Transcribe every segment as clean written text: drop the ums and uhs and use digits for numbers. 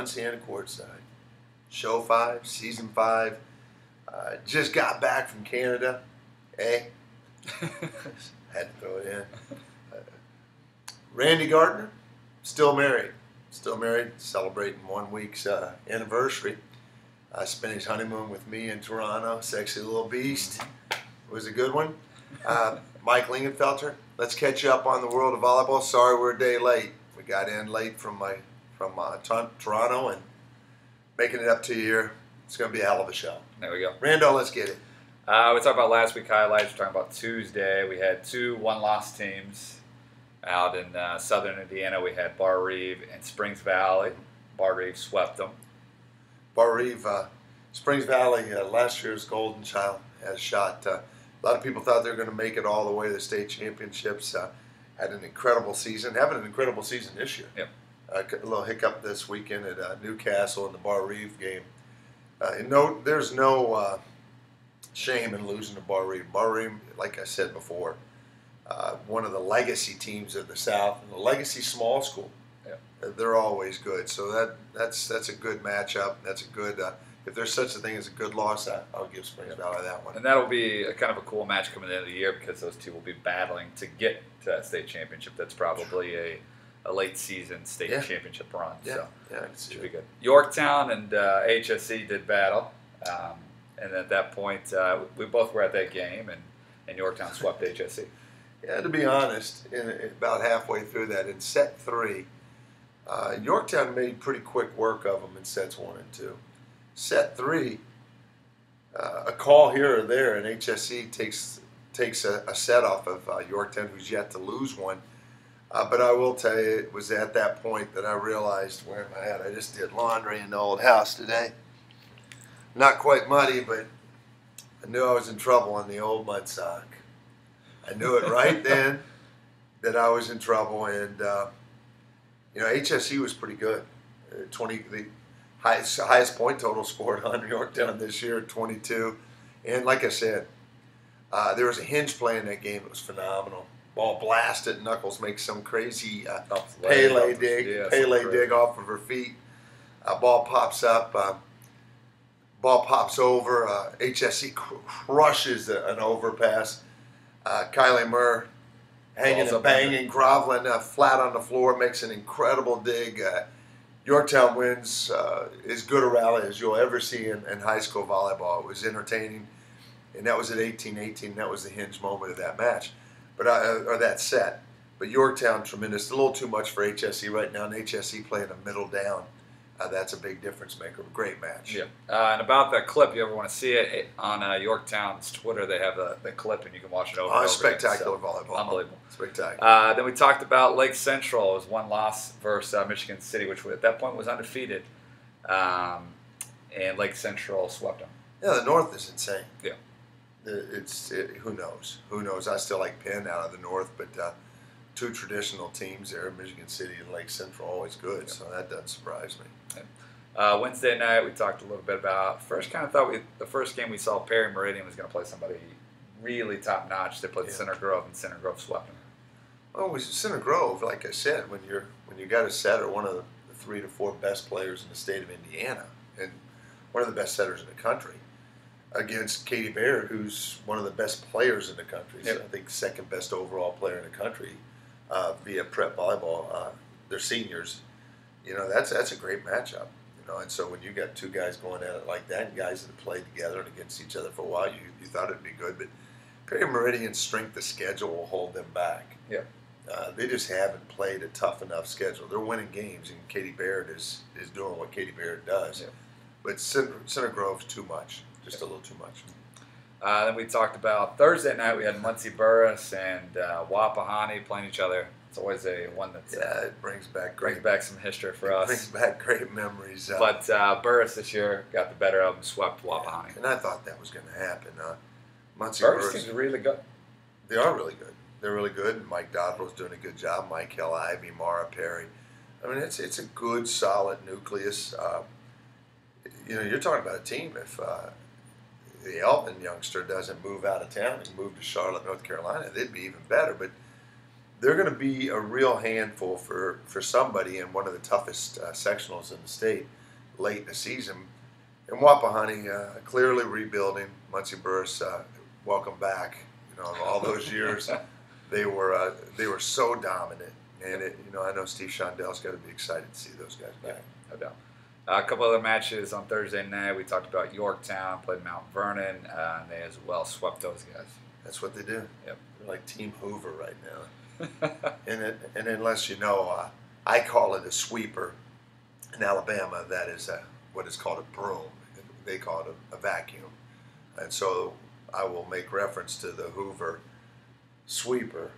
Munciana Courtside. Show 5, Season 5. Just got back from Canada. Had to throw it in. Randy Gardner, still married. Still married, celebrating 1 week's anniversary. Spent his honeymoon with me in Toronto. Sexy little beast. It was a good one. Mike Lingenfelter, let's catch you up on the world of volleyball. Sorry we're a day late. We got in late from Toronto and making it up to you here. It's going to be a hell of a show. There we go. Randall, let's get it. We talked about last week highlights. We're talking about Tuesday. We had 2 one-loss teams out in southern Indiana. We had Bar Reeve and Springs Valley. Bar Reeve swept them. Bar Reeve, Springs Valley, last year's golden child, has shot. A lot of people thought they were going to make it all the way to the state championships. Had an incredible season. Having an incredible season this year. Yep. A little hiccup this weekend at Newcastle in the Bar Reeve game. There's no shame in losing to Bar Reeve. Bar Reeve, like I said before, one of the legacy teams of the South, and the legacy small school. Yeah. They're always good. So that's a good matchup. That's a good. If there's such a thing as a good loss, I'll give Springs Valley that one. And that'll be a kind of a cool match coming into the year because those two will be battling to get to that state championship. That's probably a late season state championship run. Yeah, so it should be good. Yorktown and HSE did battle, and at that point we both were at that game, and Yorktown swept HSE. Yeah, to be honest, about halfway through that, in set 3, Yorktown made pretty quick work of them in sets 1 and 2. Set 3, a call here or there, and HSE takes a set off of Yorktown, who's yet to lose one. But I will tell you, it was at that point that I realized, where am I at? I just did laundry in the old house today. Not quite muddy, but I knew I was in trouble on the old mud sock. I knew it right then that I was in trouble, and HSE was pretty good. The highest point total scored on Yorktown this year, 22. And like I said, there was a hinge play in that game that was phenomenal. Ball blasted, Knuckles makes some crazy Pele dig off of her feet. Ball pops up. Ball pops over. HSE crushes an overpass. Kylie Murr hanging and banging, groveling flat on the floor, makes an incredible dig. Yorktown wins as good a rally as you'll ever see in high school volleyball. It was entertaining, and that was at 18-18. That was the hinge moment of that match, or that set. But Yorktown, tremendous. A little too much for HSE right now, and HSE playing a middle down. That's a big difference maker. Great match. Yeah. And about that clip, you ever want to see it, on Yorktown's Twitter, they have the clip, and you can watch it over and over spectacular again. So, volleyball. unbelievable. Spectacular. Then we talked about Lake Central. It was one loss versus Michigan City, which at that point was undefeated. And Lake Central swept them. Yeah, the North is insane. Yeah. Who knows? Who knows? I still like Penn out of the North, but 2 traditional teams there, Michigan City and Lake Central, always good. So that doesn't surprise me. Wednesday night, we talked a little bit about. First, kind of thought the first game we saw, Perry Meridian was going to play somebody really top notch. They played Center Grove, and Center Grove swept them. Well, with Center Grove, like I said, when you got a setter, one of the 3 to 4 best players in the state of Indiana, and one of the best setters in the country, against Katie Baird, who's one of the best players in the country. Yep. So I think second best overall player in the country via prep volleyball. They're seniors. That's a great matchup. And so when you got 2 guys going at it like that, and guys that have played together and against each other for a while, you thought it'd be good. But Perry Meridian's strength of schedule will hold them back. Yeah. They just haven't played a tough enough schedule. They're winning games, and Katie Baird is doing what Katie Baird does. Yeah. But Center Grove's too much, just a little too much. Then we talked about Thursday night. We had Muncie Burris and Wapahani playing each other. It's always a one that's it brings back some history for us. Brings back great memories. But Burris this year got the better of them, swept Wapahani. And I thought that was going to happen. Muncie Burris seems really good. They are really good. They're really good. And Mike Dodrell's doing a good job. Mike Hill, Ivy, Mara Perry. I mean, it's a good, solid nucleus. You're talking about a team. If the Elvin youngster doesn't move out of town and move to Charlotte, North Carolina, they'd be even better. But they're going to be a real handful for somebody in one of the toughest sectionals in the state late in the season. And Wapahani clearly rebuilding. Muncie Burris, welcome back. You know, all those years, they were so dominant. And I know Steve Shondel's got to be excited to see those guys back. No doubt. A couple other matches on Thursday night. We talked about Yorktown played Mount Vernon, and they as well swept those guys. That's what they do. Yep. They're like Team Hoover right now. and unless you know, I call it a sweeper. In Alabama, that is what is called a broom. They call it a vacuum. And so I will make reference to the Hoover sweeper.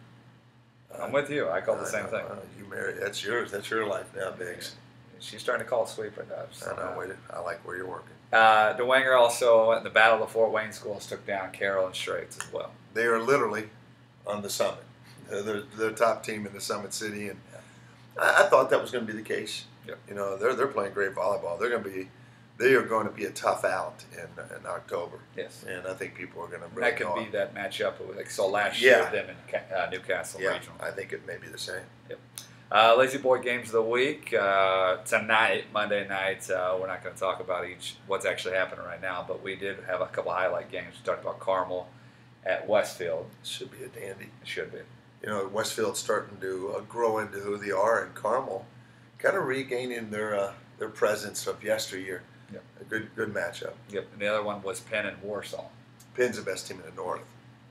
I'm with you. I call it the same thing. You married. That's yours. That's your life now, Biggs. She's starting to call it sweeper, Dubs. I know. I like where you're working. DeWanger also, in the Battle of the Fort Wayne Schools, took down Carroll and Straits as well. They are literally on the summit. They're the top team in the Summit City, and I thought that was going to be the case. Yep. You know, they're playing great volleyball. They are going to be a tough out in October. Yes. And I think people are going to really that could be that matchup like so last year, them in Newcastle Regional. I think it may be the same. Yep. Lazy Boy games of the week tonight, Monday night. We're not going to talk about what's actually happening right now, but we did have a couple highlight games. We talked about Carmel at Westfield. Should be a dandy. It should be. You know, Westfield's starting to grow into who they are, and Carmel kind of regaining their presence of yesteryear. Yep. A good matchup. Yep. And the other one was Penn and Warsaw. Penn's the best team in the North.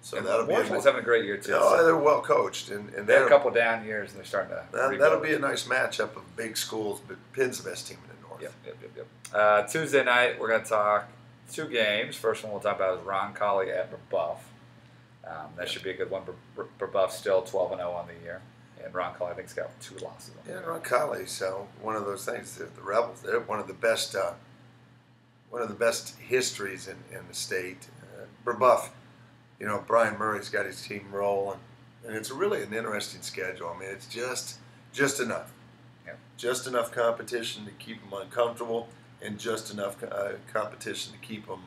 So and that'll Warsaw's having a great year too. Oh, they're well coached, and they had a couple down years, and they're starting to. That'll be a nice matchup of big schools, but Penn's the best team in the North. Yep. Tuesday night, we're going to talk 2 games. First one we'll talk about is Roncalli at Brebeuf. That should be a good one. Brebeuf's still 12-0 on the year, and Roncalli I think's got 2 losses. Yeah, Roncalli's one of those things. The Rebels, they're one of the best histories in the state. Brebeuf. You know, Brian Murray's got his team rolling, and it's really an interesting schedule. I mean, it's just enough. Yeah. Just enough competition to keep them uncomfortable, and just enough competition to keep them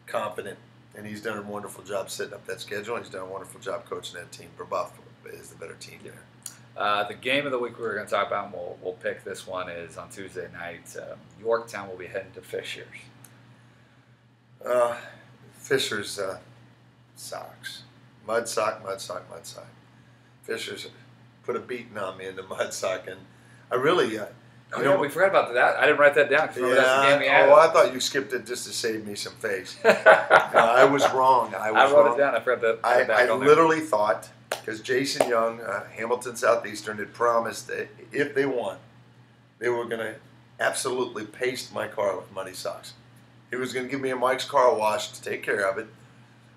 confident. And he's done a wonderful job setting up that schedule, and he's done a wonderful job coaching that team. Brebeuf is the better team there. The game of the week we were going to talk about, and we'll pick this one, is on Tuesday night. Yorktown will be heading to Fishers. Fishers... socks. Mud sock. Fishers put a beating on me in the mud sock, and I really, we forgot about that. I didn't write that down. That's the game we had. I thought you skipped it just to save me some face. I was wrong. I wrote it down. I forgot that. I literally thought, because Jason Young, Hamilton Southeastern, had promised that if they won, they were going to absolutely paste my car with muddy socks. He was going to give me a Mike's car wash to take care of it.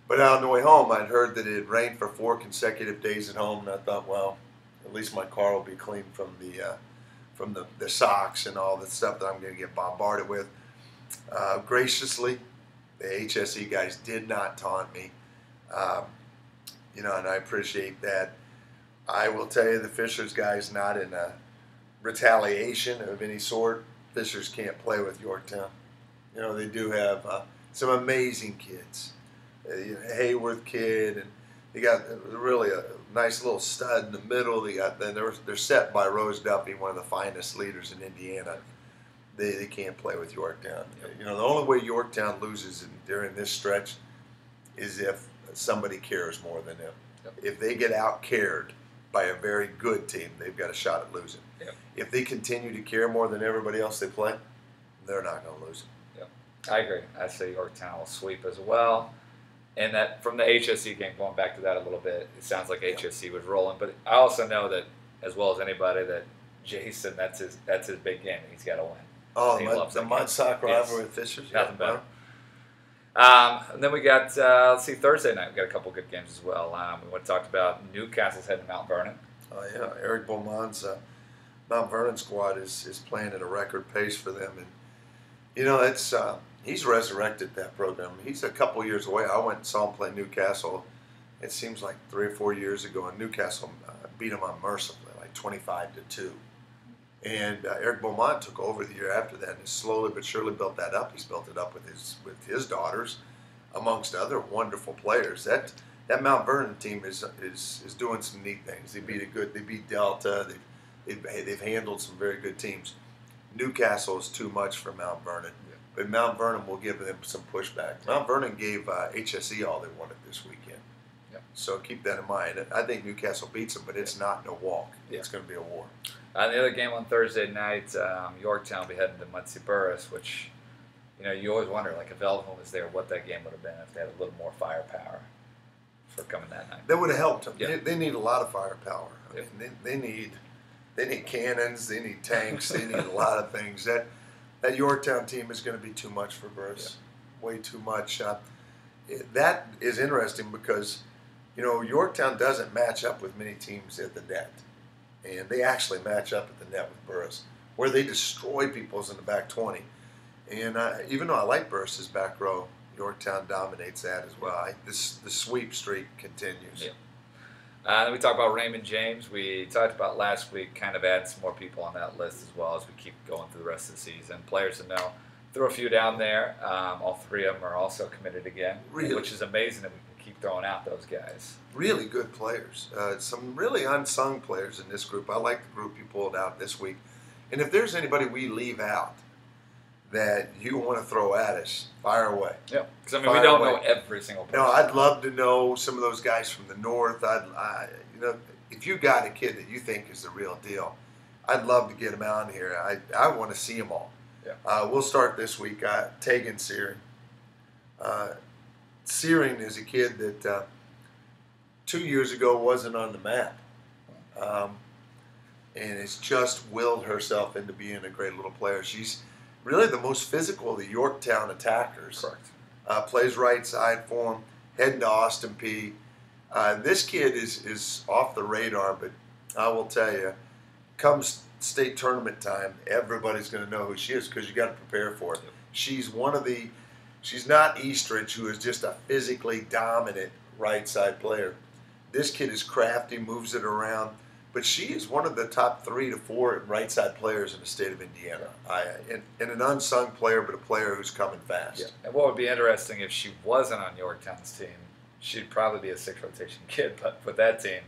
But on the way home, I'd heard that it had rained for 4 consecutive days at home, and I thought, well, at least my car will be clean from the socks and all the stuff that I'm going to get bombarded with. Graciously, the HSE guys did not taunt me, and I appreciate that. I will tell you, the Fishers guys, not in a retaliation of any sort. Fishers can't play with Yorktown. You know, they do have some amazing kids. Hayworth kid, and they got really a nice little stud in the middle. They're set by Rose Duffy, one of the finest leaders in Indiana. They can't play with Yorktown. You know, the only way Yorktown loses during this stretch is if somebody cares more than them. Yep. If they get out cared by a very good team, they've got a shot at losing. Yep. If they continue to care more than everybody else they play, they're not going to lose. Yep. I agree. I say Yorktown will sweep as well. And that from the HSC game, going back to that a little bit, it sounds like HSC was rolling. But I also know that, as well as anybody, that Jason, that's his big game. He's got to win. Oh, the mud sock rivalry with Fishers? Nothing better. And then we got, Thursday night, we got a couple good games as well. We talked about Newcastle's heading to Mount Vernon. Oh, yeah. Eric Beaumont's Mount Vernon squad is playing at a record pace for them. And, you know, it's... he's resurrected that program. He's a couple years away. I went and saw him play Newcastle. It seems like 3 or 4 years ago, and Newcastle beat him unmercifully, like 25-2. And Eric Beaumont took over the year after that, and slowly but surely built that up. He's built it up with his daughters. amongst other wonderful players. That Mount Vernon team is doing some neat things. They beat Delta. They've handled some very good teams. Newcastle is too much for Mount Vernon, but Mount Vernon will give them some pushback. Mount Vernon gave HSE all they wanted this weekend, so keep that in mind. I think Newcastle beats them, but it's not no walk. It's going to be a war. The other game on Thursday night, Yorktown will be heading to Muncie Burris, which you always wonder, like if Elvin was there, what that game would have been if they had a little more firepower for coming that night. That would have helped them. They need a lot of firepower. I mean, they need cannons, they need tanks, they need a lot of things. That Yorktown team is going to be too much for Burris, way too much. That is interesting because, Yorktown doesn't match up with many teams at the net. And they actually match up at the net with Burris, where they destroy people's in the back 20. And even though I like Burris's back row, Yorktown dominates that as well. The sweep streak continues. Then we talked about Raymond James. We talked about last week, kind of adding some more people on that list as well as we keep going through the rest of the season. Players to know. Threw a few down there. All three of them are also committed again, which is amazing that we can keep throwing out those guys. Really good players. Some really unsung players in this group. I like the group you pulled out this week. And if there's anybody we leave out that you want to throw at us, fire away. Yeah, because we don't know every single person. No, I'd love to know some of those guys from the north. If you got a kid that you think is the real deal, I'd love to get him out here. I want to see them all. We'll start this week. Tegan Searing. Searing is a kid that 2 years ago wasn't on the map, and has just willed herself into being a great little player. She's really the most physical of the Yorktown attackers. Correct. Plays right side for him, heading to Austin P. This kid is off the radar, but I will tell you, comes state tournament time, everybody's going to know who she is because you got to prepare for it. She's she's not Eastridge, who is just a physically dominant right side player. This kid is crafty, moves it around. But she is one of the top 3 to 4 right side players in the state of Indiana. And an unsung player, but a player who's coming fast. And what would be interesting if she wasn't on Yorktown's team, she'd probably be a 6 rotation kid. But with that team,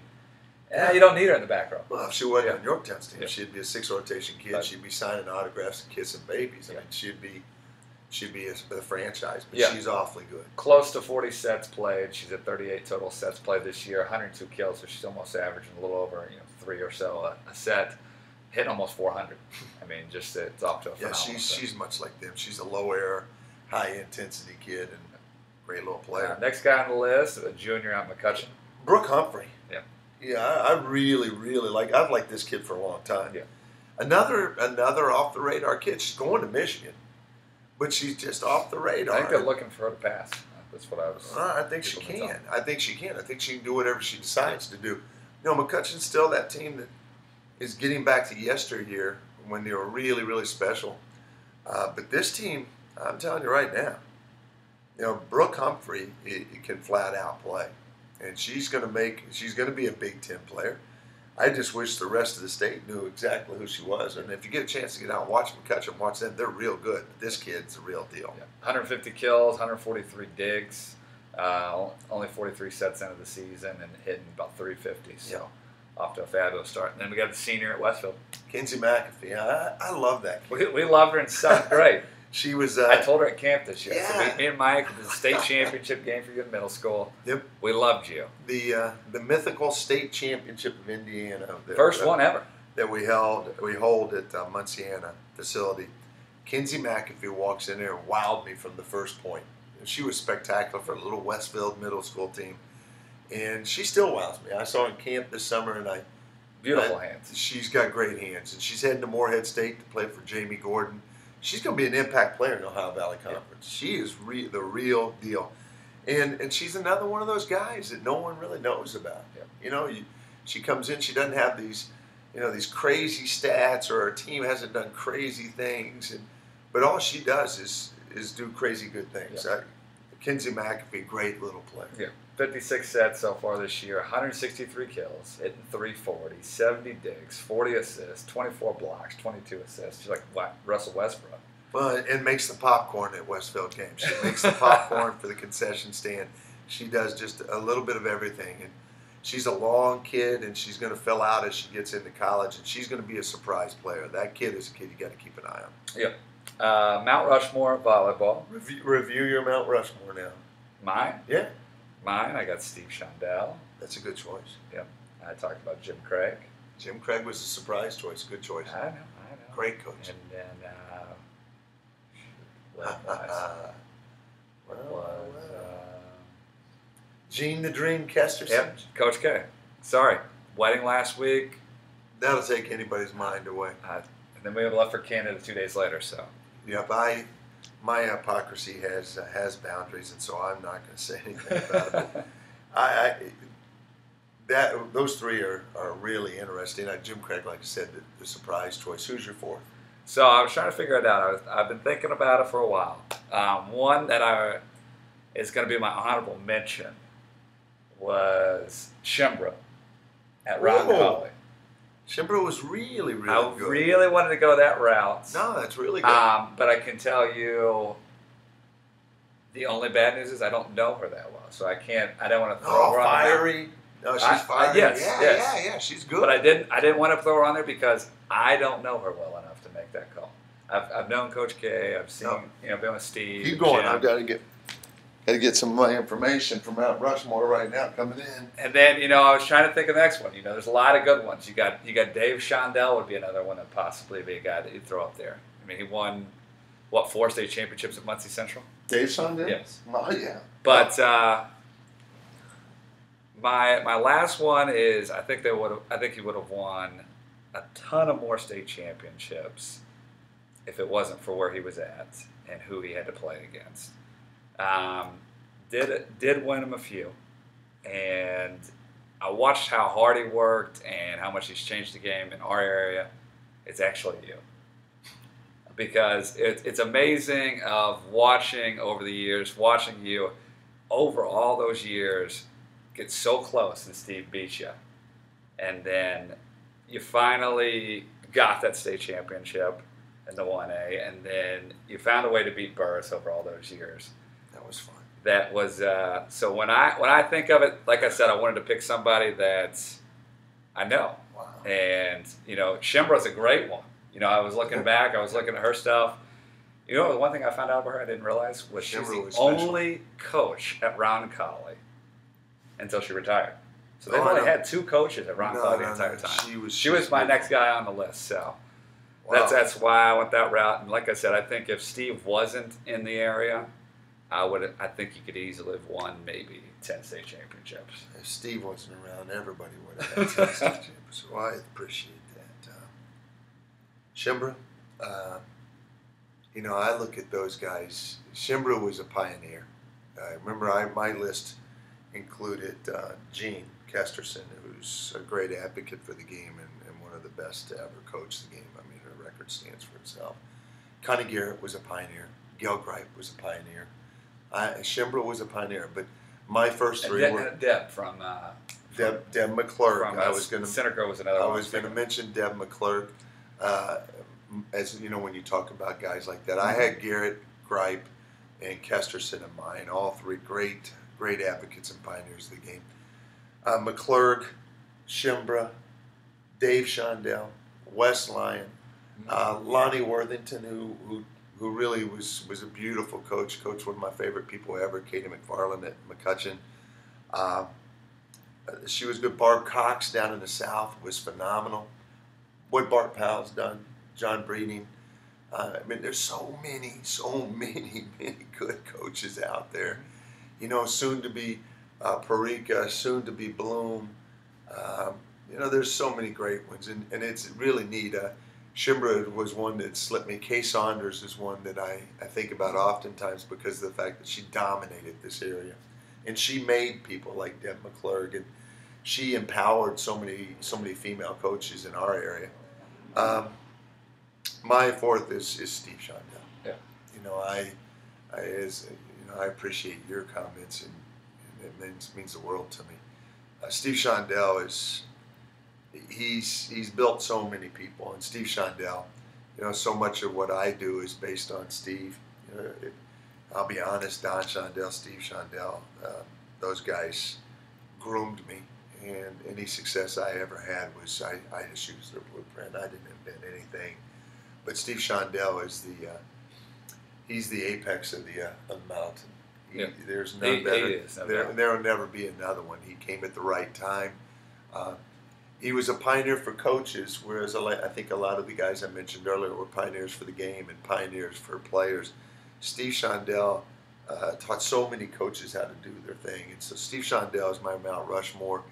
you don't need her in the back row. Well, if she wasn't on Yorktown's team, she'd be a 6 rotation kid. She'd be signing autographs and kissing babies. I mean, she'd be a franchise, but she's awfully good. Close to 40 sets played. She's at 38 total sets played this year, 102 kills, so she's almost averaging a little over 3 or so a set, hitting almost 400. I mean, it's off to a phenomenal she's much like them. She's a low air, high intensity kid and great little player. Next guy on the list, a junior out in McCutcheon. Brooke Humphrey. Yeah, I really like. I've liked this kid for a long time. Yeah, another off the radar kid. She's going to Michigan, but she's just off the radar. I think they're looking for her to pass. That's what I was. I think she can. I think she can do whatever she decides to do. McCutcheon's still that team that is getting back to yesteryear when they were really, really special. But this team, I'm telling you right now, Brooke Humphrey can flat out play, and she's going to be a Big Ten player. I just wish the rest of the state knew exactly who she was. And if you get a chance to get out and watch McCutcheon, watch them. They're real good. But this kid's the real deal. 150 kills, 143 digs. Only 43 sets into the season and hitting about 350. So off to a fabulous start. And then we got the senior at Westfield. Kinsey McAfee. I love that kid. We loved her in 7th grade. She was. I told her at camp this year. So me and Mike, the state championship game for you in middle school. Yep. We loved you. The mythical state championship of Indiana. First one ever. That we hold at Munciana facility. Kinsey McAfee walks in there and wowed me from the first point. She was spectacular for a little Westfield middle school team. And she still wows me. I saw her in camp this summer, and beautiful hands. She's got great hands. And she's heading to Morehead State to play for Jamie Gordon. She's going to be an impact player in the Ohio Valley Conference. She is the real deal. And she's another one of those guys that no one really knows about. She comes in, she doesn't have these crazy stats, or her team hasn't done crazy things. But all she does is do crazy good things. Kinsey McAfee, great little player. 56 sets so far this year, 163 kills, hitting 340, 70 digs, 40 assists, 24 blocks, 22 assists. She's like Russell Westbrook. And makes the popcorn at Westfield games. She makes the popcorn for the concession stand. She does just a little bit of everything. And she's a long kid, and she's going to fill out as she gets into college, and she's going to be a surprise player. That kid is a kid you got to keep an eye on. Yep. Mount Rushmore volleyball. Review your Mount Rushmore now. Mine? Yeah. Mine, I got Steve Shondell. That's a good choice. Yep. I talked about Jim Craig. Jim Craig was a surprise choice. Good choice. I know. Great coach. And then, what was Gene the Dream Kesterson. Yep, Coach K. Sorry. Wedding last week. That'll take anybody's mind away. And then we left for Canada 2 days later, so. Yep, my hypocrisy has boundaries, and so I'm not going to say anything about it. Those three are really interesting. Jim Craig, like I said, the surprise choice. Who's your fourth? So I was trying to figure it out. I've been thinking about it for a while. One that is going to be my honorable mention was Shimbra at Roncalli. Shimbra was really good. I really wanted to go that route. No, that's really good. But I can tell you, the only bad news is I don't know her that well, so I don't want to throw her on fiery. No, she's fiery. Yes, yeah, she's good. But I didn't want to throw her on there because I don't know her well enough to make that call. I've known Coach K. I've seen been with Steve. Keep going. Jim. I've got to get some of my information from Mount Rushmore right now coming in. And then I was trying to think of the next one. There's a lot of good ones. You got Dave Shondell would be another one that possibly be a guy that you'd throw up there. I mean, he won 4 state championships at Muncie Central. Dave Shondell? Yes. Oh yeah. But my last one is I think he would have won a ton of more state championships if it wasn't for where he was at and who he had to play against. Did win him a few, and I watched how hard he worked and how much he's changed the game in our area. It's actually you, because it's amazing of watching over the years, watching you over all those years get so close and Steve beat you, and then you finally got that state championship in the 1A, and then you found a way to beat Burris over all those years. That was fun. That was so when I think of it, like I said, I wanted to pick somebody that I know. Wow. And Shimbra's a great one. I was looking back, I was looking at her stuff. The one thing I found out about her I didn't realize was she's the only coach at Roncalli until she retired. So they've only had 2 coaches at Roncalli the entire time. She was my next guy on the list. So that's why I went that route. And like I said, I think if Steve wasn't in the area, I think he could easily have won maybe 10 state championships. If Steve wasn't around, everybody would have had 10 state championships. So I appreciate that. Shimbra, I look at those guys. Shimbra was a pioneer. Remember, my list included Gene Kesterson, who's a great advocate for the game and one of the best to ever coach the game. I mean, her record stands for itself. Connie Garrett was a pioneer. Gail Gripe was a pioneer. Shimbra was a pioneer, but my first three were Deb from Deb McClurg. Seneca was another one. I was going to mention Deb McClurg. As you know, when you talk about guys like that, I had Garrett, Gripe, and Kesterson in mind. All three great advocates and pioneers of the game. McClurg, Shimbra, Dave Shondell, Wes Lyon, Lonnie Worthington, who really was a beautiful coach. Coached one of my favorite people ever, Katie McFarland at McCutcheon. She was good. Barb Cox down in the South was phenomenal. What Bart Powell's done, John Breeding. I mean, there's so many good coaches out there. Soon to be Parika, soon to be Bloom. There's so many great ones, and it's really neat. Shimbra was one that slipped me. Kay Saunders is one that I think about oftentimes because of the fact that she dominated this area. And she made people like Deb McClurg, and she empowered so many female coaches in our area. My fourth is Steve Shondell. Yeah. I appreciate your comments, and it means the world to me. Steve Shondell he's built so many people, and Steve Shondell so much of what I do is based on Steve. I'll be honest, Don Shondell, Steve Shondell, those guys groomed me, and any success I ever had was I just used their blueprint. I didn't invent anything. But Steve Shondell is he's the apex of the mountain. There's none better. There will never be another one. He came at the right time. He was a pioneer for coaches, whereas I think a lot of the guys I mentioned earlier were pioneers for the game and pioneers for players. Steve Shondell taught so many coaches how to do their thing, and so Steve Shondell is my Mount Rushmore.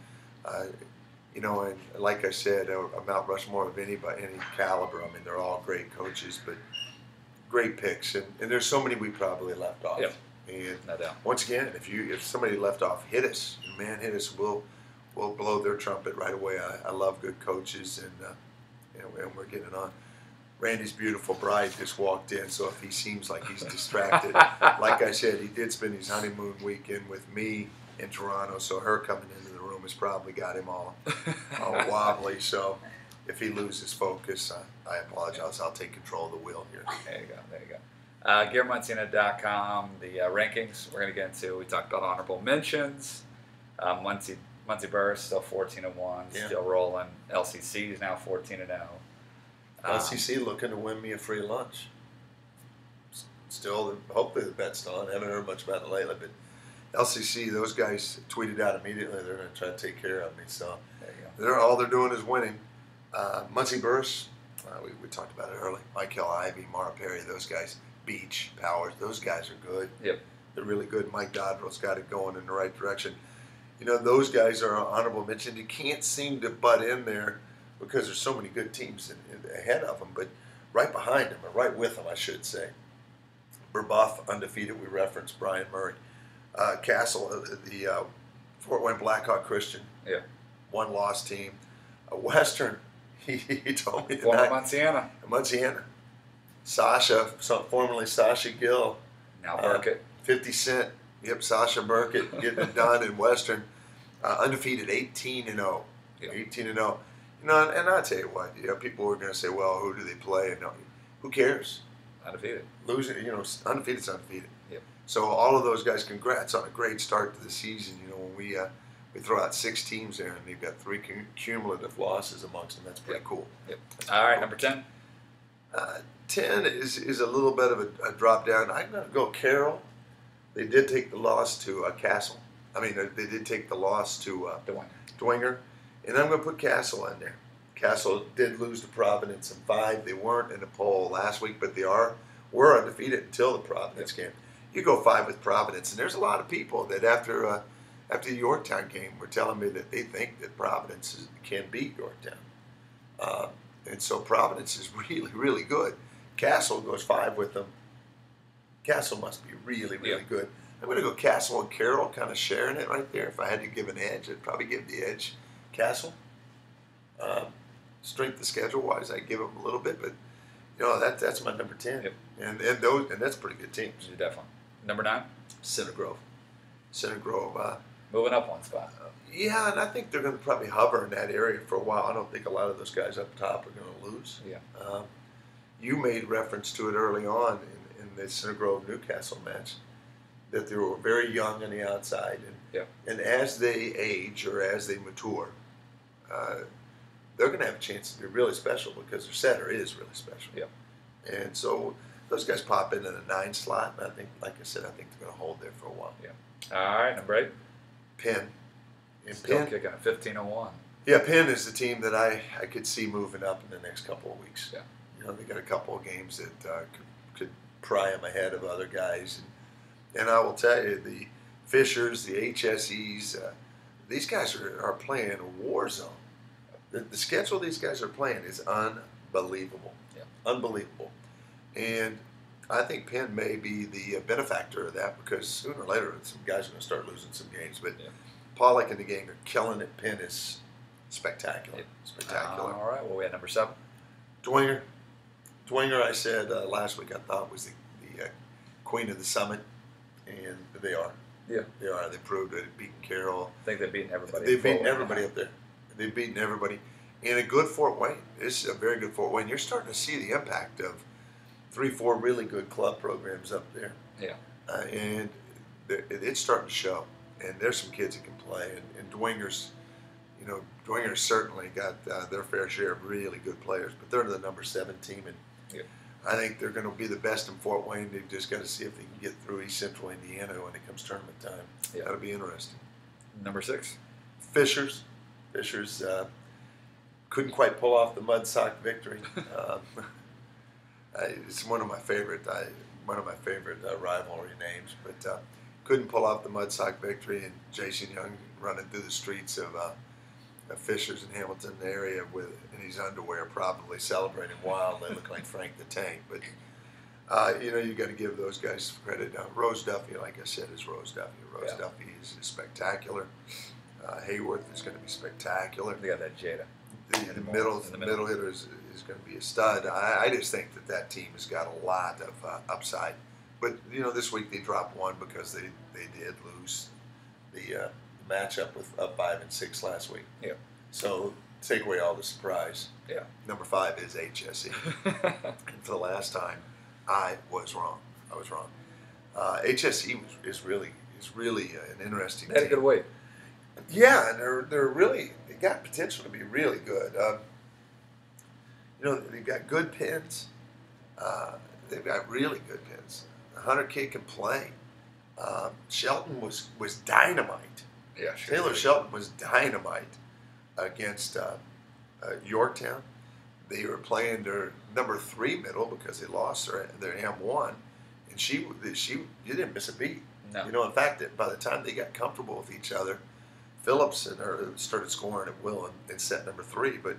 And like I said, a Mount Rushmore of any caliber. I mean, they're all great coaches, but great picks, and there's so many we probably left off. Yep. And no doubt. Once again, if somebody left off, hit us. Man, hit us. We'll blow their trumpet right away. I love good coaches, and we're getting on. Randy's beautiful bride just walked in, so if he seems like he's distracted, like I said, he did spend his honeymoon weekend with me in Toronto, so her coming into the room has probably got him all wobbly. So if he loses focus, I apologize. I'll take control of the wheel here. There you go. GaryMunciana.com, the rankings we're going to get into. We talked about honorable mentions. Muncie Burrs still 14-1, still rolling. LCC is now 14-0. LCC looking to win me a free lunch. Still, hopefully the bet's still on. I haven't heard much about it lately, but LCC, those guys tweeted out immediately they're going to try to take care of me. So all they're doing is winning. Muncie Burrs, we talked about it early. Michael Ivey, Mara Perry, those guys. Beach, Powers, those guys are good. Yep. They're really good. Mike Dodrell's got it going in the right direction. Those guys are honorable mention. You can't seem to butt in there because there's so many good teams ahead of them, but right behind them, or right with them, I should say. Burbuff, undefeated, we referenced Brian Murray. Castle, the Fort Wayne Blackhawk Christian, one-loss team. Western, he told me tonight. Munciana. Sasha, formerly Sasha Gill. Now Burkett. 50 Cent. Yep, Sasha Burkett getting it done in Western. Undefeated, 18-0. 18-0. And I'll tell you what, people were going to say, well, who do they play? And who cares? Undefeated. Losing, undefeated's undefeated. Yep. So all of those guys, congrats on a great start to the season. When we throw out 6 teams there and they've got 3 cumulative losses amongst them, that's pretty cool. Yep. All right, number 10. 10 is a little bit of a drop down. I'm going to go Carroll. They did take the loss to Castle. They did take the loss to Dwenger. And I'm going to put Castle in there. Castle did lose to Providence in 5. They weren't in the poll last week, but they were undefeated until the Providence game. You go 5 with Providence, and there's a lot of people that after the Yorktown game were telling me that they think that Providence can beat Yorktown. And so Providence is really, really good. Castle goes 5 with them. Castle must be really, really good. I'm going to go Castle and Carroll, kind of sharing it right there. If I had to give an edge, I'd probably give the edge Castle. Strength of schedule wise, I'd give them a little bit, but that's my number 10. Yep. And that's pretty good teams. Definitely. Number 9. Center Grove. Moving up one spot. Yeah, and I think they're going to probably hover in that area for a while. I don't think a lot of those guys up top are going to lose. Yeah. You made reference to it early on in the Center Grove Newcastle match that they were very young on the outside, and as they age or as they mature, they're going to have a chance to be really special because their center is really special. Yeah. And so those guys pop into the 9 slot, and I think, like I said, I think they're going to hold there for a while. Yeah. All right, number 8. Penn. Still kicking a 15-1. Yeah, Penn is the team that I could see moving up in the next couple of weeks. Yeah. They got a couple of games that could pry them ahead of other guys. And I will tell you, the Fishers, the HSEs, these guys are playing a war zone. The schedule these guys are playing is unbelievable. Yeah. Unbelievable. And I think Penn may be the benefactor of that because sooner or later some guys are going to start losing some games. But Pollock and the gang are killing it. Penn is spectacular. Spectacular. All right. Well, we had number 7. Dwenger. Dwenger, I said last week, I thought was the queen of the summit, and they are. Yeah. They are. They proved it. Beating Carroll. I think they've beaten everybody. They've beaten everybody up there. They've beaten everybody. and a good Fort Wayne. This is a very good Fort Wayne. You're starting to see the impact of 3, 4 really good club programs up there, Yeah. and it's starting to show. And there's some kids that can play, and Dwinger's, Dwinger's certainly got their fair share of really good players, but they're the number 7 team, and Yeah. I think they're going to be the best in Fort Wayne. They've just got to see if they can get through East Central Indiana when it comes tournament time. Yeah. That'll be interesting. Number 6. Fishers couldn't quite pull off the mud sock victory. It's one of my favorite rivalry names, but couldn't pull off the mud sock victory. And Jason Young running through the streets of Fishers in Hamilton area in his underwear, probably celebrating wildly, looked like Frank the Tank. But you got to give those guys credit. Rose Duffy, like I said, is Rose Duffy. Rose Duffy is spectacular. Hayworth is going to be spectacular. They got that Jada. The middle hitter is going to be a stud. I just think that team has got a lot of upside. But this week they dropped one because they did lose the matchup with up 5 and 6 last week. Yeah. So take away all the surprise. Yeah. Number 5 is HSE. And for the last time, I was wrong. HSE is really an interesting They had team. a good weight. Yeah, and they got potential to be really good. They've got good pins. They've got really good pins. Hunter Kid can play. Shelton was dynamite. Yeah, sure. Taylor Shelton was dynamite against Yorktown. They were playing their number 3 middle because they lost their M1, and she you didn't miss a beat. No. In fact, by the time they got comfortable with each other, Phillips and her started scoring at will in set number 3. But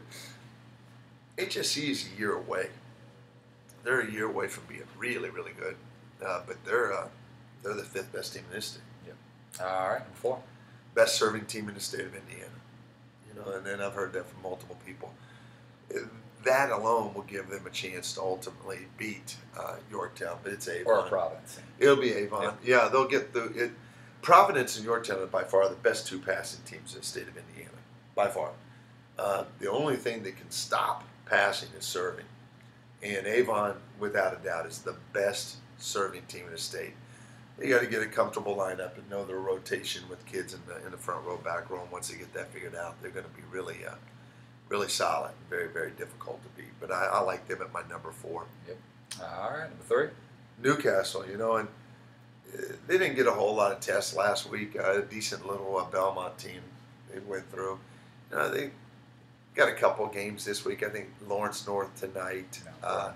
HSE is a year away. They're a year away from being really, really good. But they're the 5th best team in this state. Yeah. All right, number 4. Best serving team in the state of Indiana. And then I've heard that from multiple people. That alone will give them a chance to ultimately beat Yorktown, but it's Avon. Or Providence. It'll be Avon. Yeah, they'll get Providence and Yorktown are by far the best 2 passing teams in the state of Indiana, by far. The only thing that can stop passing is serving. And Avon, without a doubt, is the best serving team in the state. You got to get a comfortable lineup and know their rotation with kids in the front row, back row. And once they get that figured out, they're going to be really solid and very, very difficult to beat. But I like them at my number 4. Yep. All right, number 3. Newcastle, and they didn't get a whole lot of tests last week. A decent little Belmont team they went through. They got a couple of games this week. I think Lawrence North tonight,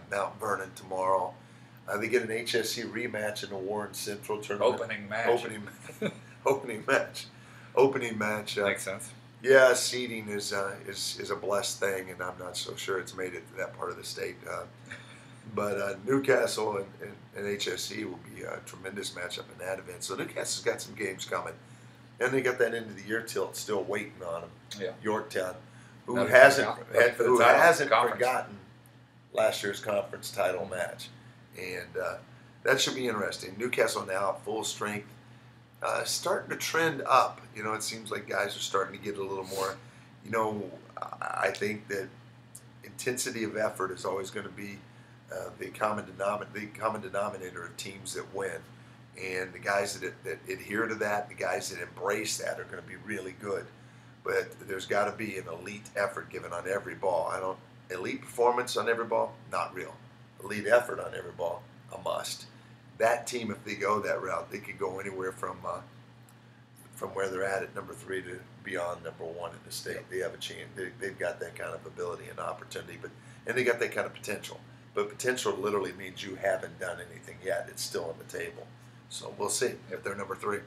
Mount Vernon tomorrow. They get an HSC rematch in the Warren Central tournament. Opening match. Opening match. Makes sense. Yeah, seeding is a blessed thing, and I'm not so sure it's made it to that part of the state. But Newcastle and HSC will be a tremendous matchup in that event. So Newcastle's got some games coming, and they got that end of the year tilt still waiting on them. Yeah. Yorktown, who Another hasn't conference. forgotten last year's conference title match, and that should be interesting. Newcastle now at full strength, starting to trend up. It seems like guys are starting to get a little more. I think that intensity of effort is always going to be the common denominator of teams that win, and the guys that adhere to that, the guys that embrace that, are going to be really good. But there's got to be an elite effort given on every ball. Elite performance on every ball, not real. Elite effort on every ball, a must. That team, if they go that route, they could go anywhere from where they're at number 3 to beyond number 1 in the state. They have a chance. They've got that kind of ability and opportunity, and they got that kind of potential. But potential literally means you haven't done anything yet. It's still on the table. So we'll see if they're number 3.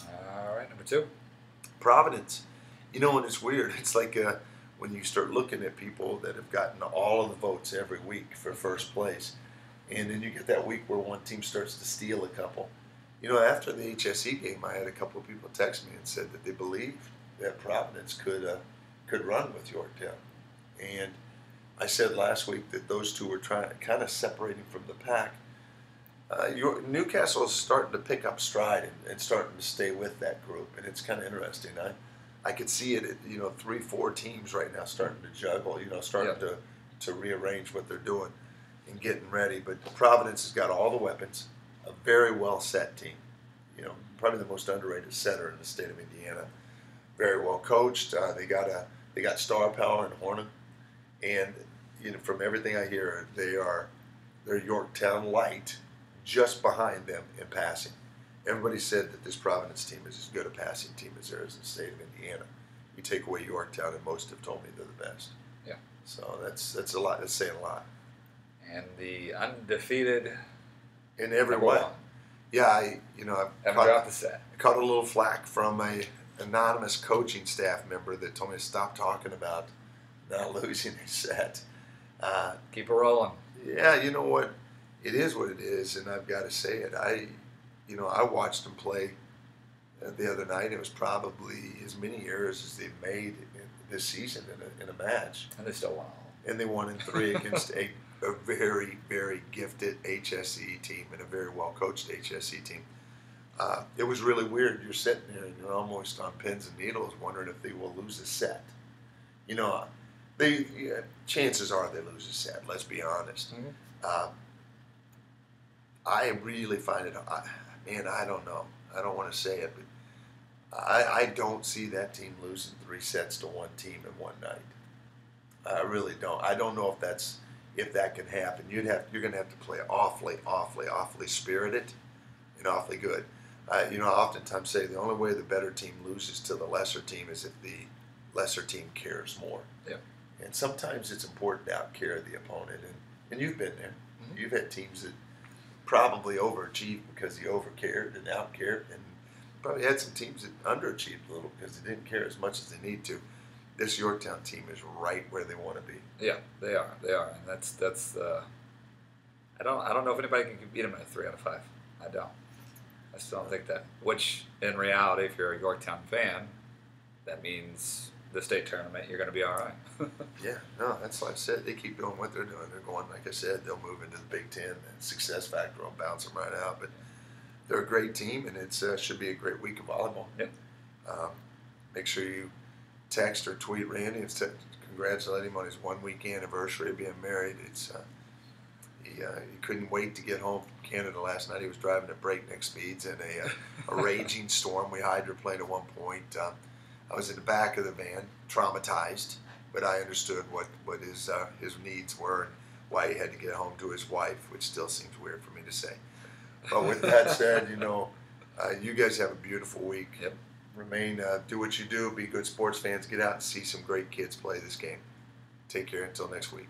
All right, number 2. Providence. And it's weird. It's like when you start looking at people that have gotten all of the votes every week for first place, and then you get that week where one team starts to steal a couple. After the HSE game, I had a couple of people text me and said that they believed that Providence could run with Yorktown. And I said last week that those two were kind of separating from the pack. Newcastle is starting to pick up stride and starting to stay with that group, and it's kind of interesting. I could see it at 3-4 teams right now starting to juggle, starting to rearrange what they're doing and getting ready. But Providence has got all the weapons, a very well set team. Probably the most underrated setter in the state of Indiana. Very well coached. They got star power in Hornet, and from everything I hear, they're Yorktown light, just behind them in passing. Everybody said that this Providence team is as good a passing team as there is in the state of Indiana. You take away Yorktown, and most have told me they're the best. Yeah. So that's a lot. That's saying a lot. And the undefeated In every way. one. Yeah, I Haven't dropped the set. I caught a little flack from a anonymous coaching staff member that told me to stop talking about not losing a set. Keep it rolling. Yeah, you know what? It is what it is, and I've got to say it. I watched them play the other night. It was probably as many errors as they've made this season in a match. And they still won. And they won in 3 against a very, very gifted HSE team and a very well-coached HSE team. It was really weird. You're sitting there and you're almost on pins and needles wondering if they will lose a set. Chances are they lose a set, let's be honest. Mm-hmm. I really find it, I don't know. I don't want to say it, but I don't see that team losing 3 sets to one team in one night. I really don't. I don't know if that can happen. You're going to have to play awfully spirited and awfully good. I oftentimes say the only way the better team loses to the lesser team is if the lesser team cares more. Yeah. And sometimes it's important to out-care the opponent. And you've been there. Mm-hmm. You've had teams that probably overachieved because they overcared and outcared, and probably had some teams that underachieved a little because they didn't care as much as they need to. This Yorktown team is right where they want to be. Yeah, they are, and that's. I don't know if anybody can beat them in a 3 out of 5. I don't. I still don't think that. Which, in reality, if you're a Yorktown fan, that means the state tournament, you're going to be all right. Yeah, no, that's like I said. They keep doing what they're doing. They're going, like I said, they'll move into the Big Ten. And success factor will bounce them right out. But they're a great team, and it should be a great week of volleyball. Yep. Make sure you text or tweet Randy and congratulate him on his 1-week anniversary of being married. He couldn't wait to get home from Canada last night. He was driving at breakneck speeds in a raging storm. We hydroplaned at one point. I was in the back of the van, traumatized, but I understood what his needs were and why he had to get home to his wife, which still seems weird for me to say. But with that said, you guys have a beautiful week. Yep. Do what you do, be good sports fans, get out and see some great kids play this game. Take care until next week.